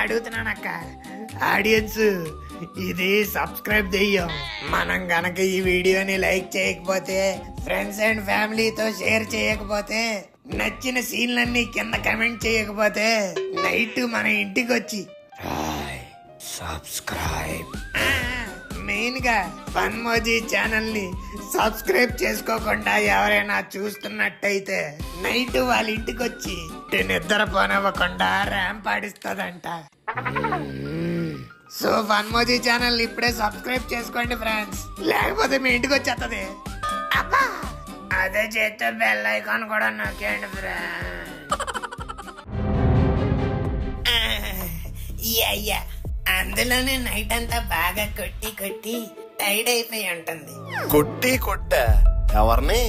అడుగుతున్నానక్క, audience ఇది subscribe చెయ్యం. మనం గనక ఈ వీడియోని లైక్ చేయకపోతే, ఫ్రెండ్స్ అండ్ ఫ్యామిలీతో షేర్ చేయకపోతే, నచ్చిన సీన్లన్నీ కింద కమెంట్ చేయకపోతే, నైట్ మన ఇంటికి వచ్చి సబ్స్క్రైబ్, మెయిన్ గా ఫన్మోజీ ఛానల్ ని సబ్స్క్రైబ్ చేసుకోకుండా ఎవరైనా చూస్తున్నట్టయితే నైట్ వాళ్ళ ఇంటికి వచ్చి నిద్ర పోనివ్వకుండా ర్యాంప్ ఆడిస్తుందంట. సో ఫన్మోజీ ఛానల్ ఇప్పుడే సబ్స్క్రైబ్ చేసుకోండి ఫ్రెండ్స్, లేకపోతే మీ ఇంటికి వచ్చేస్తుంది. అబ్బా, అదే చేస్తే బెల్ ఐకాన్ కూడా నొక్కండి ఫ్రెండ్స్. అయ్యా, అందులోనే నైట్ అంతా బాగా కొట్టి కొట్టి టైర్డ్ అయిపోయి ఉంటుంది. కొట్టి కొట్ట ఎవరిని?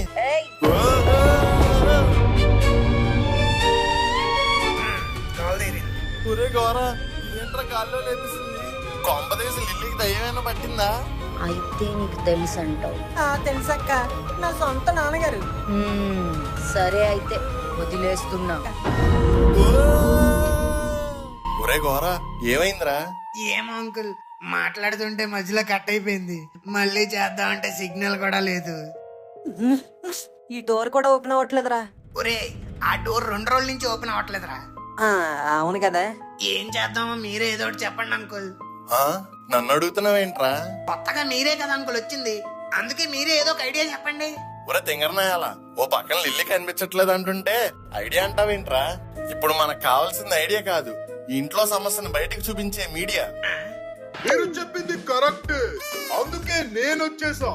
కాల్లో లేపిస్తుంది. కొంపదేసి లిల్లీకి దయ్యమైనా పట్టిందా? అయితే నీకు తెలుసు అంటావు. తెలుసక్క, నా సొంత నాన్నగారు. సరే అయితే వదిలేస్తున్నా. ఒరే గోరా, ఏమైందిరా? ఏమో అంకుల్, మాట్లాడుతుంటే మధ్యలో కట్ అయిపోయింది. మళ్ళీ చేద్దామంటే సిగ్నల్ కూడా లేదు. ఈ డోర్ కూడా ఓపెన్ అవ్వట్లేదురా. ఒరే, ఆ డోర్ 2 రోజుల నుంచి ఓపెన్ అవ్వట్లేదురా. అవును కదా. ఏం చేద్దామో మీరే ఏదో ఒకటి చెప్పండి అంకుల్. నన్ను అడుగుతున్నావేంట్రా? కొత్తగా మీరే కదా అంకుల్ వచ్చింది, అందుకే మీరే ఏదో ఒక ఐడియా చెప్పండి. ఒరే తింగరనాయాల, ఓ పక్కన లిల్లీ కనిపించట్లేదు అంటుంటే ఐడియా అంటావేంట్రా? ఇప్పుడు మనకు కావాల్సింది ఐడియా కాదు, ఇంట్లో సమస్యను బయటకు చూపించే మీడియా. మీరు చెప్పింది కరెక్ట్, అందుకే నేను వచ్చేసా.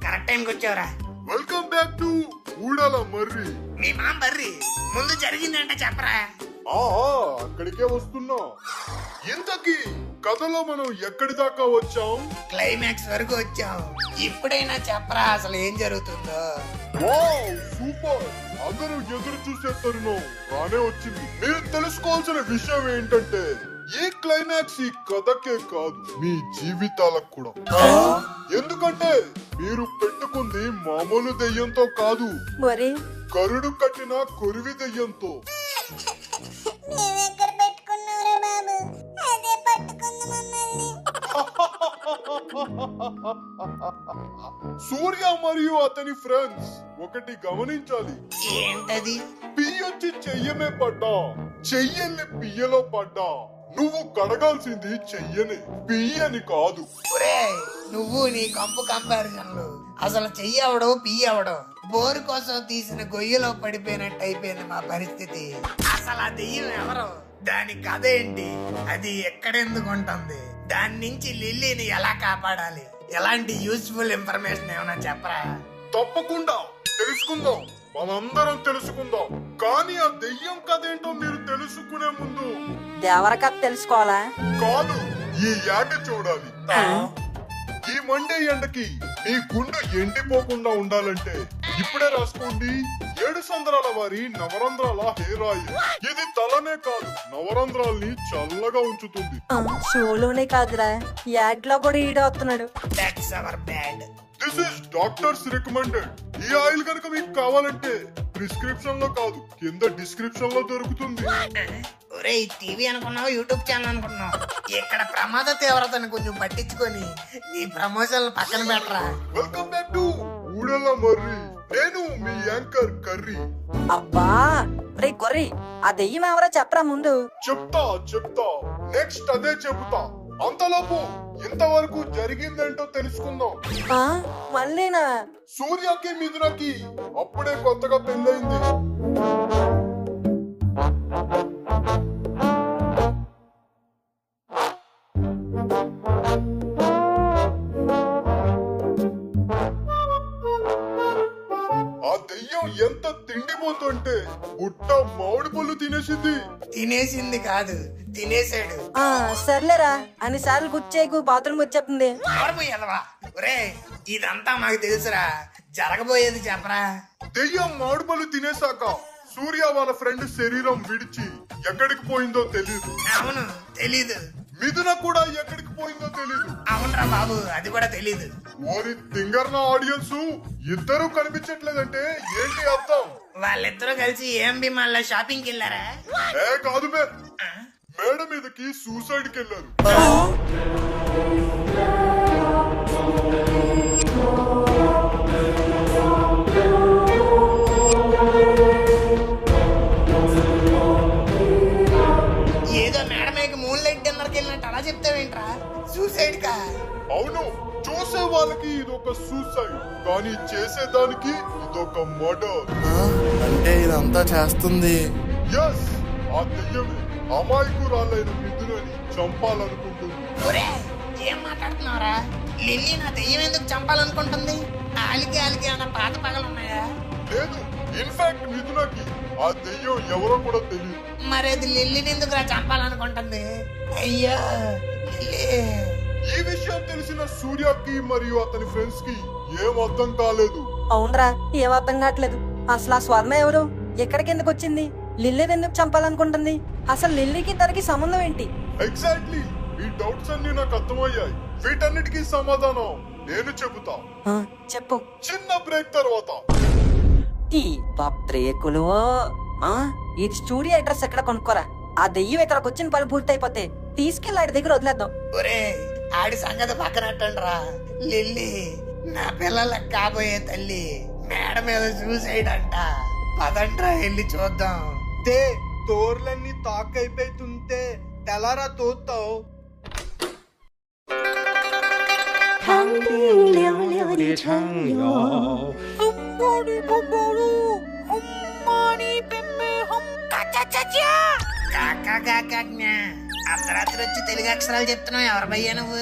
కరెక్ట్ టైంకి వచ్చావురా. వెల్కమ్ బ్యాక్ టు ఊడల మర్రి. మీ మామ బర్రి, ముందు జరిగిందంటే చెప్పరా. అక్కడికే వస్తున్నా. ఇంతకీ కథలో మనం ఎక్కడి దాకా వచ్చాం? క్లైమాక్స్ వరకు వచ్చాం. ఇప్పుడైనా చెప్పరా అసలు ఏం జరుగుతుందో. సూపర్, అందరూ ఎదురు చూసే తరుణం రానే వచ్చింది. మీరు తెలుసుకోవాల్సిన విషయం ఏంటంటే, ఈ క్లైమాక్స్ ఈ కథకే కాదు, మీ జీవితాలకు కూడా. ఎందుకంటే మీరు పెట్టుకుంది మామూలు దెయ్యంతో కాదు, మరి కరుడు కట్టిన కొరివి దెయ్యంతో. సూర్య మరియు అతని ఫ్రెండ్స్ ఒకటి గమనించాలి. ఏంటది? పియ్యొచ్చి చెయ్యమే పడ్డా, చెయ్యని పియ్యలో పడ్డా, నువ్వు కడగాల్సింది చెయ్యని పియ్యని కాదు. నువ్వు నీ కంపు కంపారిజన్లు అసలు చెయ్యవడో పియ్యవడో, బోరు కోసం తీసిన గొయ్యలో పడిపోయినట్టు అయిపోయింది మా పరిస్థితి. అసలు ఆ దెయ్యం ఎవరు, దాని కథ ఏంటి, అది ఎక్కడెందుకు ఉంటుంది, దాని నుంచి లిల్లీని ఎలా కాపాడాలి, ఎలాంటి యూస్ఫుల్ ఇన్ఫర్మేషన్ ఏమైనా చెప్పరా. తప్పకుండా తెలుసుకుందాం, మనందరం తెలుసుకుందాం. కానీ ఆ దెయ్యం కథ ఏంటో మీరు తెలుసుకునే ముందు దేవర కథ తెలుసుకోవాలా? కాదు, ఈ యాట చూడాలి. ఈ మండే ఎండకి మీ గుండె ఎండిపోకుండా ఉండాలంటే ఇప్పుడే రాసుకోండి 7 సంద్రాల వారి నవరంధ్రాల హెయిర్ ఆయిల్. ఇది తలనే కాదు, నవరంధ్రాల్ని చల్లగా ఉంచుతుంది. షోలోనే కాదురా, యాడ్ లో కూడా ఈడవుతున్నాడు. This is doctors recommended. ఈ ఆయిల్ కనుక మీకు కావాలంటే ప్రిస్క్రిప్షన్ లో కాదు, కింద డిస్క్రిప్షన్ లో దొరుకుతుంది. ఒరే, టీవీ అనుకున్నావు, యూట్యూబ్ ఛానల్ అనుకున్నావు, ఇక్కడ ప్రమాద తీవ్రతను కొంచెం పట్టించుకొని నీ ప్రమోషన్ పక్కన పెట్టరా. వెల్కమ్ బ్యాక్ టు ఊడల మర్రి. నేను మీ యాంకర్ కర్రీ. అబ్బా రే గొర్రి, ఆ దెయ్యం ఎవరో చెప్పరా ముందు. చెప్తా నెక్స్ట్ అదే చెబుతా. అంతలోపు ఇంతవరకు జరిగిందేంటో తెలుసుకుందాం. మళ్ళీనా? సూర్యకి మిథునకి అప్పుడే కొత్తగా పెళ్ళైంది. ఆ దెయ్యం ఎంత తిండిపోతుంటే బుట్ట మామిడి పళ్ళు తినేసింది కాదు, తినేసాడు. సర్లేరా, అన్నిసార్లు గుర్చేకు బాత్రూమ్ వచ్చేస్తుంది. ఒరే, ఇదంతా మాకు తెలుసురా, జరగబోయేది చెప్పరా. దెయ్యం మామిడి పళ్ళు తినేసాక సూర్య వాళ్ళ ఫ్రెండ్ శరీరం విడిచి ఎక్కడికి పోయిందో తెలీదు. అవును, తెలీదు. మిథున కూడా ఎక్కడికి పోయిందో తెలీదు. అవునరా బాబు, అది కూడా తెలీదు. ఓరి తింగర్న ఆడియన్స్, ఇద్దరు కనిపించట్లేదంటే ఏంటి అర్థం? వాళ్ళిద్దరూ కలిసి ఏఎంబి మాల్ లో షాపింగ్ కి వెళ్ళారా? కాదు బే, మేడ మీదకి సూసైడ్ కి వెళ్ళారు. ఏదో మేడ మీద మూన్ లైట్ డిన్నర్కి వెళ్ళినట్టు అలా చెప్తావేంట్రా? సూసైడ్ కా? అవును, చూసే వాళ్ళకి ఇదొక సూసైడ్, కానీ చేసేదానికి ఇదొక మర్డర్. అంటే ఇదంతా చేస్తుంది ఎస్, ఆ దెయ్యమే అమాయకురాలైన మిథునని చంపాలనుకుంటుంది. ఒరే, ఏం మాట్లాడుతున్నావురా? లిల్లీ నా దెయ్యం ఎందుకు చంపాలనుకుంటుంది? ఆలికి ఏమైనా పాత పగలున్నాయా? లేదు, ఇన్ఫాక్ట్ మిథునకి ఆ దెయ్యం ఎవరో కూడా తెలియదు. మరి అది లిల్లీని ఎందుకురా చంపాలనుకుంటుంది? అయ్యా లిల్లీ. ఈ విషయం తెలిసిన సూర్యకి మరియు అతని ఫ్రెండ్స్ కి ఏం అర్థం కాలేదు. అవునరా, ఏం అర్థం కావట్లేదు. అసలు ఆ స్వర్ణ ఎవరు? ఎక్కడికి ఎందుకు వచ్చింది? లిల్లీని ఎందుకు చంపాలనుకుంటుంది? అసలు లిల్లీకి తనకి సంబంధం ఏంటి? ఎగ్జాక్ట్లీ, ఈ డౌట్స్ అన్ని నాకు అర్థమయ్యాయి. వీటన్నిటికీ సమాధానం నేను చెబుతా చెప్పు. చిన్న బ్రేక్ తర్వాత. ఈ బ్రేకులు ఈ స్టూడియో అడ్రస్ ఎక్కడ కొనుక్కోరా. ఆ దెయ్యం ఇక్కడికి వచ్చిన పని పూర్తి అయిపోతే తీసుకెళ్ళి ఆడి దగ్గర వదిలేద్దాం. ఒరే, ఆడి సంగతి పక్కనట్టండ్రా. లిల్లీ నా పిల్లల కాబోయే తల్లి మేడ మీద సూసైడ్ అంట. పదండ్రా వెళ్ళి చూద్దాం. తోర్లన్నీ తాకైపోతుంటే తెలారా తోస్తావు. 长堤流流的长哟， అర్ధరాత్రి వచ్చి తెలుగు అక్షరాలు చెప్తున్నావు. ఎవరు భయ్యా నువ్వు?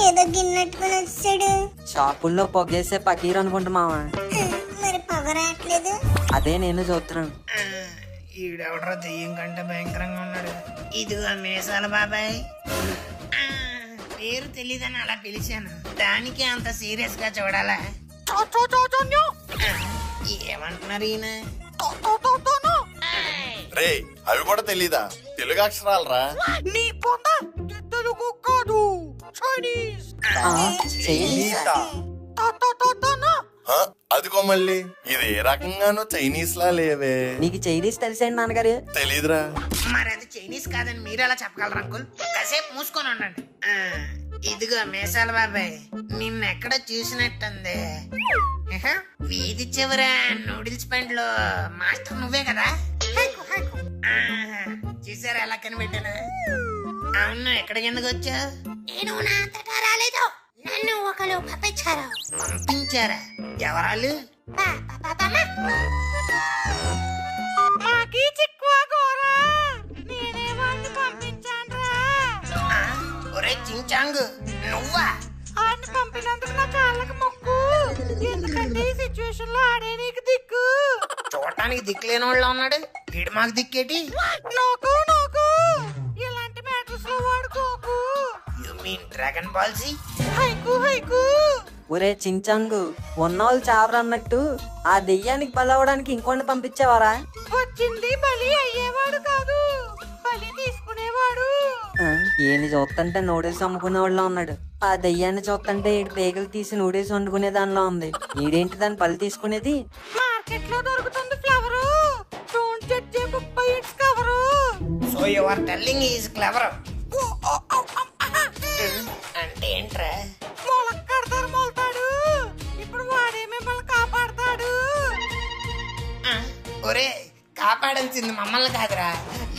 ఏదో గిన్నెట్టుకుని వచ్చాడు. షాపుల్లో పొగేసే పకీర్ అనుకుంటా మావా. మరి పవర్ రావట్లేదు. అదే నేను చూస్తున్నాను. ఈడెవడో దెయ్యం కంటే భయంకరంగా ఉన్నాడు. ఇదిగో మీసాల బాబాయ్. పేరు తెలీదని అలా పిలిచాను. దానికి అంత సీరియస్ గా చూడాలా? ఏమంటున్నారు ఈయన? రే, అవి కూడా తెలీదా? తెలుగు అక్షరాలు రా. తెలుగు కాదు, చైనీస్. అదిగో మళ్ళీ ఇది ఏ రకంగానో చైనీస్ లా లేవే. నీకు చైనీస్ తెలిసేయండి నాన్నగారు. తెలీదురా. మరి అది చైనీస్ కాదని మీరు ఎలా చెప్పగలరు అంకుల్? కాసేపు మూసుకొని ఉండండి. ఇదిగో మీసాల బాబాయ్, నిన్నెక్కడ చూసినట్టుంది. వీధి చివర నూడిల్స్ బండ్ లో మాస్టర్ నువ్వే కదా? చూసారా ఎలా కనిపెట్టాను? అవును, ఎక్కడికి ఎందుకు వచ్చా? నేను నా అంతటా రాలేదు. నన్ను ఒకరు పంపించారు. పంపించారా? ఎవరాలు? మాకి చిక్కువ కూర నేనే వాళ్ళని పంపించానురా. ఒరే చించాంగ్, నువ్వా? ఆడిని పంపినందుకు నా కాళ్ళకి మొక్కు. ఎందుకంటే ఈ సిచ్యువేషన్ లో ఆడే నీకు దిక్కు. చూడటానికి దిక్కులేని వాళ్ళ ఉన్నాడు. వీడు మాకు దిక్కేటి? నోకు ఇలాంటి మ్యాటర్స్ లో వాడుకోకు. You mean Dragon Ball Z? హైకు ఒరే చించాంగు, ఉన్నవాళ్ళు చావరు అన్నట్టు ఆ దెయ్యానికి బలవడానికి ఇంకోటి పంపించేవారా? వచ్చింది బలి అయ్యేవాడు కాదు, బలి తీసుకునేవాడు. ఈయన చూస్తుంటే నూడిల్స్ అమ్ముకునే వాళ్ళ ఉన్నాడు. ఆ దెయ్యాన్ని చూస్తుంటే ఈడు పేగలు తీసి నూడిల్స్ వండుకునే దానిలో ఉంది. ఈడేంటి దాని పళ్ళు తీసుకునేది? మార్కెట్ లో దొరుకుతుంది flower. Don't judge a book by its cover. So you are telling he is clever. అంటే ఏంట్రా? మొలక్కడతారు మొలతాడు. ఇప్పుడు వాడే మిమ్మల్ని కాపాడతాడు. ఒరే, కాపాడాల్సింది మమ్మల్ని కాదురా,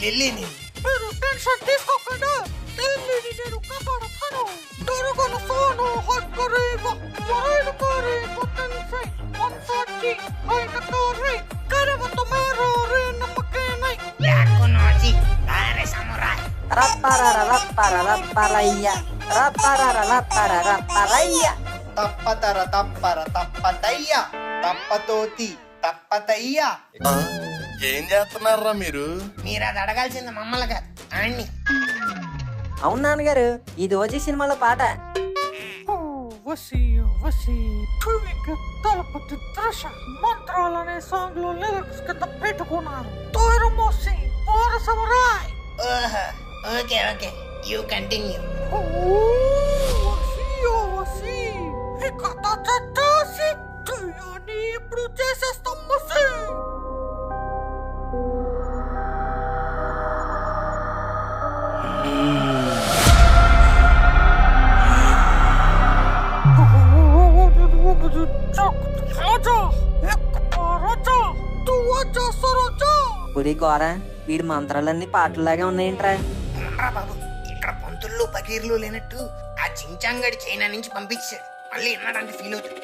లిల్లీని. మీరు టెన్షన్ తీసుకోకుండా లిల్లీని నేను కాపాడతాను. Buona sono, Hotcorriva, Moreno Cori, Potenze, Monfatti, Aikatore, Caravatomero, Rena Makenai. Ya conocí, padre samurai. Raparararapararaparaya. Raparararapararaparaya. తప్పతర తప్పర తప్పతయ్య తప్పతోతి తప్పతయ్య. ఆ, ఏం చేస్తున్నారా మీరు? మీరు అది అడగాల్సింది మమ్మల్ని కాదు, అన్ని. అవును నాన్నగారు, ఇది ఓజీ సినిమాలో పాట. వసి టువిక తలపతి త్రష మంత్రాలనే సాంగ్ లో లిరిక్స్ కింద పెట్టుకున్నారు. తోరు మోసి పోర సమరాయ్. ఓహో, ఓకే ఓకే, యూ కంటిన్యూ. వసి ఇక తచ్చేసి తుయాని ఇప్పుడు చేసేస్తాం మసి. పుడి గోర, వీడి మంత్రాలన్నీ పాటలాగే ఉన్నాయంట్రా. ఉండరా బాబు, ఇక్కడ పంతుళ్ళు పకీర్లు లేనట్టు ఆ చించాంగడి చైనా నుంచి పంపించాడు. మళ్ళీ విన్నాడంటే ఫీల్ అవుతుంది.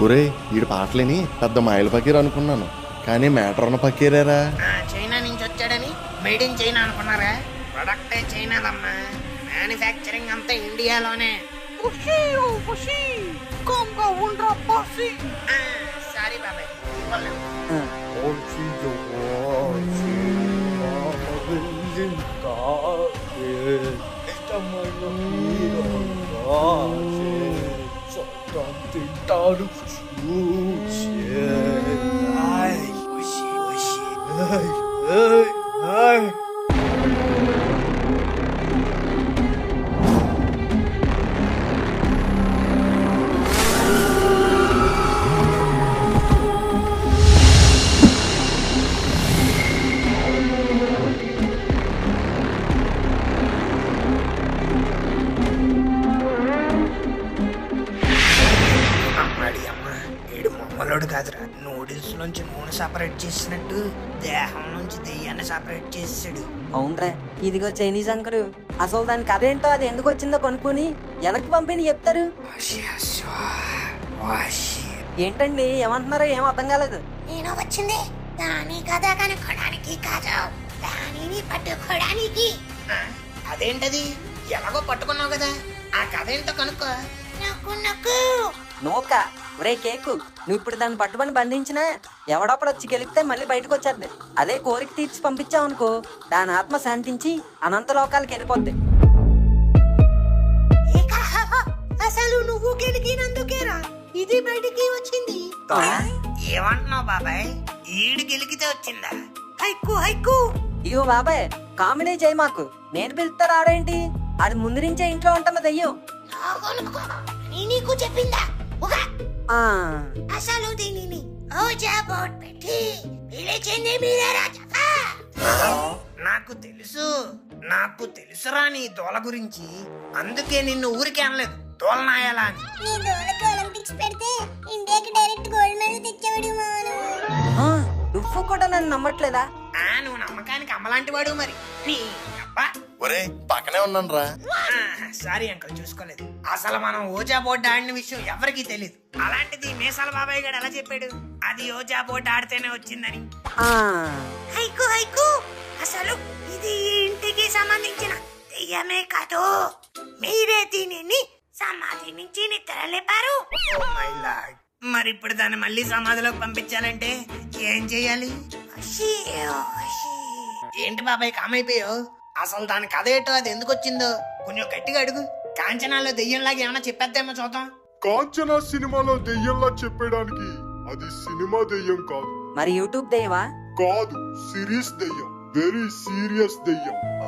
ఒరే, వీడి పాటలేని పెద్ద మాయల పకీర్ అనుకున్నాను, కానీ మ్యాటర్ ఉన్న పకీరేరా. చైనా నుంచి వచ్చాడని మేడ్ ఇన్ చైనా అనుకున్నారా? ప్రొడక్టే చైనాదమ్మా, మ్యానుఫ్యాక్చరింగ్ అంతా ఇండియాలోనే. సారీ బాబాయ్. మమ్మలోడు కాదురా, నూడిల్స్ నుంచి నూనె సపరేట్ చేసినట్టు దేహం నుంచి దెయ్యాన్ని సపరేట్ చేసాడు. అవునరా, ఇదిగో చైనీస్ అంకరు. అసలు దాని కథ ఏంటో, అది ఎందుకు వచ్చిందో కొనుక్కొని వెనక్కి పంపిణీ చెప్తారు. ఏంటండి ఏమంటున్నారో ఏం అర్థం కాలేదు. నేను వచ్చింది దాని కథ కనుక్కోడానికి కాదు, దానిని పట్టుకోవడానికి. అదేంటది? ఎలాగో పట్టుకున్నావు కదా, ఆ కథ ఏంటో కనుక్కో. నోక ఒరే కేకు, నువ్వు ఇప్పుడు దాన్ని పట్టుబడి బంధించినా ఎవడప్పుడు వచ్చి గెలిపితే మళ్ళీ బయటకు వచ్చేద్ది. అదే కోరిక తీర్చి పంపించావు అనుకో, దాని ఆత్మ శాంతించి అనంత లోకాలకు వెళ్ళిపోద్ది. అసలు నువ్వు గెలికినందుకేరా ఇది బయటికి వచ్చింది. ఏమంటున్నావు బాబాయ్? ఈడు గెలికితే వచ్చిందా? Haiku haiku. ఇగో బాబాయ్, కామెడీ చేయి మాకు. నేను పిలుస్తా రాడేంటి? అది ముందు నుంచే ఇంట్లో ఉంటున్న దెయ్యం. నీకు చెప్పిందా? అసలు దీనిని ఓజా బోర్డ్ పెట్టి పిలిచింది మీరేరా? నాకు తెలుసురా నీ దోల గురించి. అందుకే నిన్ను ఊరికే అనలేదు, దోలనాయాలా అని. నీ దోలకు ఒలింపిక్స్ పెడితే ఇండియాకి డైరెక్ట్ గోల్డ్ మెడల్ తెచ్చేవాడు మామను. నువ్వు కూడా నన్ను నమ్మట్లేదా? నువ్వు నమ్మకానికి అమ్మలాంటి వాడు మరి. నీ అబ్బా, ఒరే పక్కనే ఉన్నాను రా. సారీ అంకల్, చూసుకోలేదు. అసలు మనం ఓజా బోర్డు ఆడిన విషయం ఎవరికీ తెలియదు. అలాంటిది మేసాల బాబాయ్ గారు ఎలా చెప్పాడు అది ఓజా బోర్డు ఆడితేనే వచ్చిందని? Haiku haiku. అసలు ఇది ఇంటికి సంబంధించిన దెయ్యమే కాదు, మీరే దీనిని సమాధి నుంచి నిద్ర లేపారు. Oh my lord. మరి ఇప్పుడు దాన్ని మళ్ళీ సమాధిలోకి పంపించాలంటే ఏం చెయ్యాలి? ఏంటి బాబాయ్ కామైపోయావు? అసలు దాని కథ ఏంటో, అది ఎందుకు వచ్చిందో కొంచెం గట్టిగా అడుగు. కాంచనాలో దెయ్యంలాగా ఏమైనా చెప్పేద్దేమో చూద్దాం. కాంచనా సినిమాలో దెయ్యంలా చెప్పడానికి అది సినిమా దెయ్యం కాదు. మరి యూట్యూబ్ దేవా? కాదు, సిరీస్ దెయ్యం. వెరీ సీరియస్ దెయ్యం. ఓ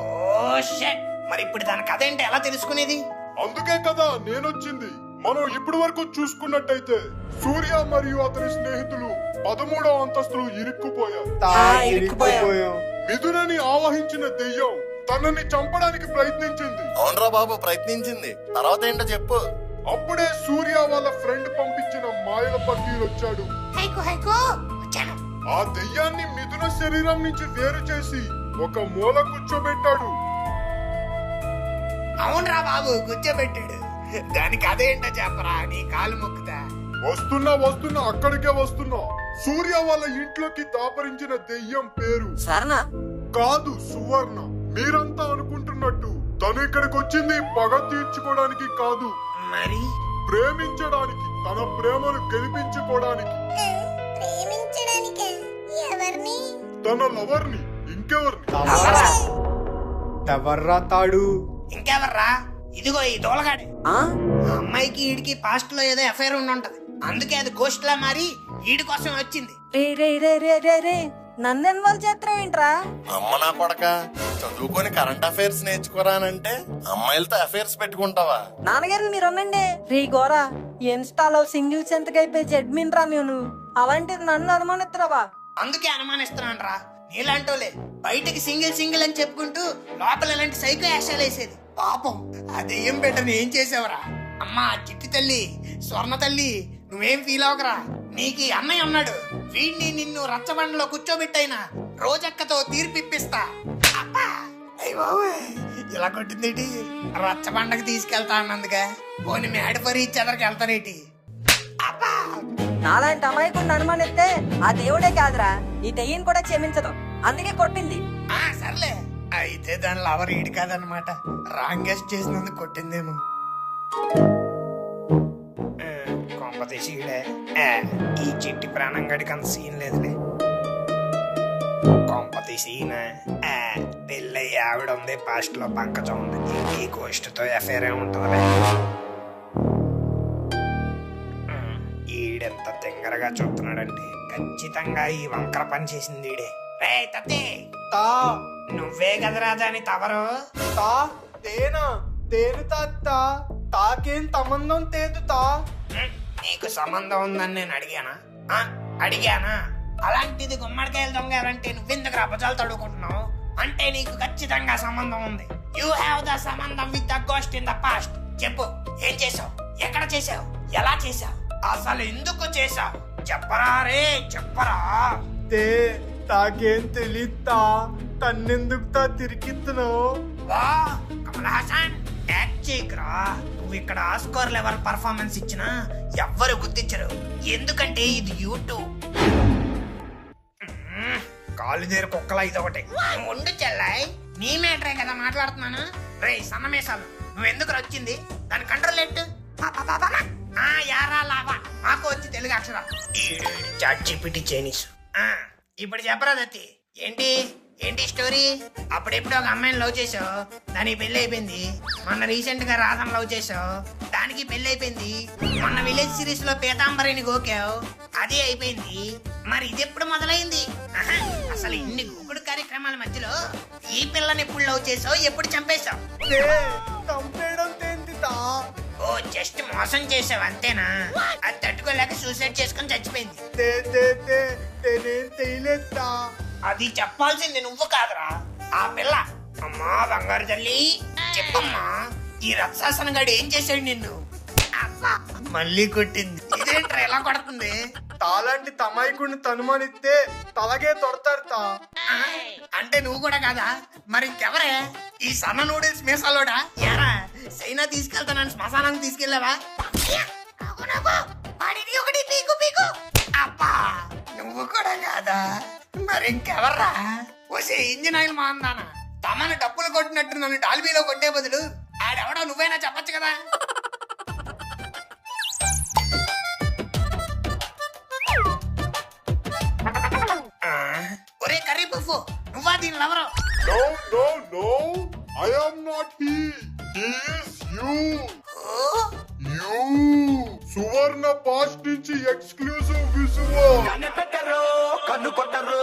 షట్. మరి ఇప్పుడు దాని కథ ఏంటో ఎలా తెలుసుకునేది? అందుకే కదా నేనొచ్చింది. మనం ఇప్పటి వరకు చూసుకున్నట్టయితే సూర్య మరియు అతని స్నేహితులు 13వ అంతస్తులో ఇరుక్కుపోయారు. మిథునని ఆవహించిన దెయ్యం తనని చంపడానికి ప్రయత్నించింది. అవునరా బాబు, ప్రయత్నించింది. తర్వాత ఏంటో చెప్పు. అప్పుడే సూర్య వాళ్ళ ఫ్రెండ్ పంపించిన మాయల పక్కీలు వచ్చాడు. వచ్చాను. ఆ దెయ్యాన్ని మిథున శరీరం నుంచి వేరు చేసి ఒక మూల కూర్చోబెట్టాడు. అవునరా బాబు, కూర్చోబెట్టాడు. దాని కథ ఏంటో చెప్పరా, నీ కాలు మొక్కుతా. వస్తున్నా అక్కడికే వస్తున్నా. సూర్య వాళ్ళ ఇంట్లోకి దాపరించిన దెయ్యం పేరు సరణ కాదు, సువర్ణ. మీరంతా అనుకుంటున్నట్టు తను ఇక్కడికి వచ్చింది పగ తీర్చుకోవడానికి కాదు, మరి ప్రేమించడానికి, తన ప్రేమను గెలిపించుకోవడానికి. ప్రేమించడానికి ఎవరిని? తన లవర్ని. ఇంకెవర్ని? ఎవర్రా తాడు? ఇంకెవర్రా? ఇదిగో ఈ దోలగాడే. ఆ? ఆ అమ్మాయికి ఈడికి పాస్ట్ లో ఏదో ఎఫైర్ ఉంటది. అందుకే అది గోస్ట్ లా మారి ఈడి కోసం వచ్చింది. రే రే రే రే రే రే నన్ను ఇన్వాల్వ్ చేస్తావు ఏంట్రా? అమ్మ నా కొడక, చదువుకొని కరెంట్ అఫైర్స్ నేర్చుకోరానంటే అమ్మాయిలతో అఫైర్స్ పెట్టుకుంటావా? నాన్నగారు మీరు ఉండండి. రీ గోరా, ఇన్స్టాలో సింగిల్స్ ఎంతకైపోయి అడ్మిన్ రా నేను. అలాంటిది నన్ను అనుమానిస్తున్నావా? అందుకే అనుమానిస్తున్నాను రా. నీలాంటోలే బయటకి సింగిల్ అని చెప్పుకుంటూ లోపల ఇలాంటి సైకో యాషాలు వేసేది. పాపం ఆ దెయ్యం బిడ్డని ఏం చేసావురా? అమ్మా చిట్టి తల్లి, స్వర్ణ తల్లి, నువ్వేం ఫీల్ అవకరా. నీకు అన్నయ్య ఉన్నాడు. వీడిని నిన్ను రచ్చబండలో కూర్చోబెట్టైనా రోజక్కతో తీర్పిప్పిస్తా. అబ్బా, అయ్య బాబోయ్, ఇలా కొట్టిందేటి? రచ్చబండకి తీసుకెళ్తా అన్నందుగా పోనీ మ్యాడ్ ఫర్ ఈచ్ అదర్కి వెళ్తారేటి? అబ్బా, నాలాంటి అమాయకుడిని అనుమానిస్తే ఆ దేవుడే కాదురా, ఈ దెయ్యం కూడా క్షమించదు. అందుకే కొట్టింది. సర్లే, అయితే దాని లవర్ ఈడు కాదనమాట. రాంగెస్ట్ చేసినందుకు కొట్టిందేమో. కొంపతీసి ఈడే. ఈ చిట్టి ప్రాణం గడికి అంత సీన్ లేదులే. కొంపతీసి పెళ్ళయి ఆవిడ ఉంది, పాస్ట్ లో పంకజం ఉంది. ఈ గోస్ట్ తో ఎఫైర్ ఉంటుందిలే. ఈడెంత తింగరగా చూస్తున్నాడంటే ఖచ్చితంగా ఈ వంకర పని చేసింది ఈడే. రే తత్తే, తా నువ్వే కదరా దాని తవరు? తా తేనా తేను తా తాకేం సంబంధం తేదు తా. నీకు సంబంధం ఉందని నేను అడిగానా? అడిగానా? అలాంటిది గుమ్మడికాయల దొంగ ఎవరంటే నువ్వెందుకు అబద్ధాలు తడుకుంటున్నావు? అంటే నీకు ఖచ్చితంగా సంబంధం ఉంది. యూ హ్యావ్ ద సంబంధం with the ghost in the past. చెప్పు, ఏం చేసావు? ఎక్కడ చేసావు? ఎలా చేసావు? అసలు ఎందుకు చేసావు? చెప్పరా రే, చెప్పరా. తే తాకేం తెలీదా? తన్నెందుకు తా తిరిగిస్తున్నావు? వా కమల్ హాసన్, యాక్ట్ చేయకురా. నువ్వు ఇక్కడ ఆస్కార్ లెవెల్ పర్ఫార్మెన్స్ ఇచ్చినా ఎవ్వరు గుర్తించరు. ఎందుకంటే ఇది యూట్యూబ్. కాలు దేరు కుక్కలా ఇదొకటి. ఉండు చెల్లాయ్, నీ మేటరే కదా మాట్లాడుతున్నాను. రే సన్నమేసాలు, నువ్వెందుకు వచ్చింది? దాని కంట్రోల్ ఎట్టు. యారా లావా, మాకు వచ్చి తెలుగు అక్షరం. ChatGPT Chinese. ఇప్పుడు చెప్పరా దత్తి, ఏంటి ఏంటి స్టోరీ? అప్పుడెప్పుడు ఒక అమ్మాయిని లవ్ చేసావు, దానికి పెళ్లి అయిపోయింది. మొన్న రీసెంట్ గా రాధను లవ్ చేసావు, దానికి పెళ్లి అయిపోయింది. మొన్న విలేజ్ సిరీస్ లో పీతాంబరిని గోకావు, అది అయిపోయింది. మరి ఇది ఎప్పుడు మొదలైంది? అసలు ఇన్ని గోకుడు కార్యక్రమాల మధ్యలో ఈ పిల్లని ఎప్పుడు లవ్ చేసావు, ఎప్పుడు చంపేశావు? చంపేయడం తేందితా? ఓ జస్ట్ మోసం చేసావు అంతేనా? అది తట్టుకోలేక సూసైడ్ చేసుకుని చచ్చిపోయింది. నేనేం చేయలేదా? అది చెప్పాల్సింది నువ్వు కాదురా, ఆ పిల్ల. అమ్మా బంగారు తల్లి, చెప్పమ్మా, ఈ రత్సాసన గడు ఏం చేశాడు నిన్ను? అబ్బా, మళ్ళీ కొట్టింది. ఇదేంట్రా ఎలా కొడుతుంది? తాలాంటి తమాయికుడిని తనుమానిస్తే తలగే తొడతారు తా. అంటే నువ్వు కూడా కాదా? మరి ఇంకెవరే? ఈ సన్న నూడిల్స్ మీసాలోడా? ఎరా చైనా తీసుకెళ్తానని శ్మశానానికి తీసుకెళ్ళావా? అబ్బా, నువ్వు కూడా కాదా? మరి ఇంకెవర్రా? వసే ఇంజిన్ ఆయిల్ మా అందానా, తమను డబ్బులు కొట్టినట్టు నన్ను డాల్బీలో కొట్టే బదులు ఆడెవడో నువ్వైనా చెప్పొచ్చు కదా. Lover. No no no, I am not he, he is you. You Suvarna పాస్ట్ నుంచి ఎక్స్క్లూజివ్ విజువల్. కన్ను కొట్టరు